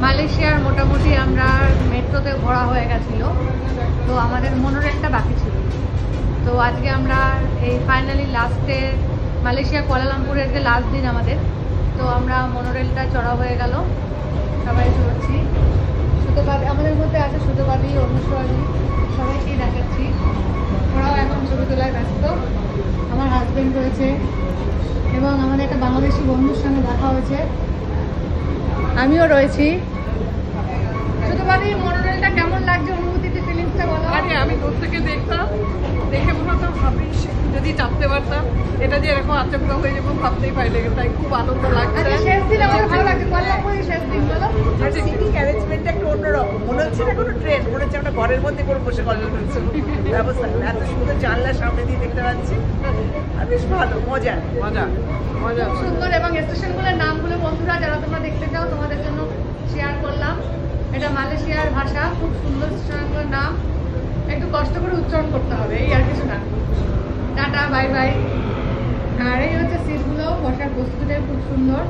মালয়েশিয়ার মোটামুটি আমরা মেট্রোতে ঘোরা হয়ে গেছিলো, তো আমাদের মনোরেলটা বাকি ছিল। তো আজকে আমরা এই ফাইনালি লাস্টে মালয়েশিয়া কুয়ালালামপুরের যে লাস্ট দিন আমাদের, তো আমরা মনোরেলটা চড়া হয়ে গেল, সবাই চড়ছি। সুতোবাদী আমাদের মধ্যে আছে, সুতোবাদী, অনুসবাদী, সবাইকেই দেখাচ্ছি। ওরাও এখন ছবি তোলায় ব্যস্ত। আমার হাজবেন্ড রয়েছে এবং আমাদের একটা বাংলাদেশি বন্ধুর সঙ্গে দেখা হয়েছে, আমিও রয়েছি। সুতোবাদী, মনোরেলটা কেমন লাগছে, অনুভূতিতে ফিলিংসটা বলো। আরে আমি দূর থেকে দেখতাম, দেখে মনে হতো ভাবিস যদি চাপতে পারতাম, এটা যে এরকম আচমকা হয়ে যাবো ভাবতেই পারি না, তাই খুব আনন্দ লাগছে। শেষ দিন আমার ভালো লাগছে, কুয়ালালামপুরের শেষ দিন বলো। আর সিটিং অ্যারেঞ্জমেন্টটা একটু অন্যরকম, মনে হচ্ছে না কোনো ট্রেন, মনে হচ্ছে আমরা ঘরের মধ্যে করে বসে গল্প করছি। ব্যবস্থা এত সুন্দর, জানলার সামনে দিয়ে দেখতে পাচ্ছি, আর বেশ ভালো, মজা মজা মজা। সুন্দর। এবং স্টেশনগুলোর নামগুলো বন্ধুরা যারা তোমরা দেখতে চাও তোমাদের জন্য শেয়ার করলাম। এটা মালয়েশিয়ার ভাষা, খুব সুন্দর স্টেশনগুলোর নাম, একটু কষ্ট করে উচ্চারণ করতে হবে, এই আর কিছু না। Tata, bye bye. আর এই হচ্ছে সিটগুলো, বসার বস্তুটা খুব সুন্দর।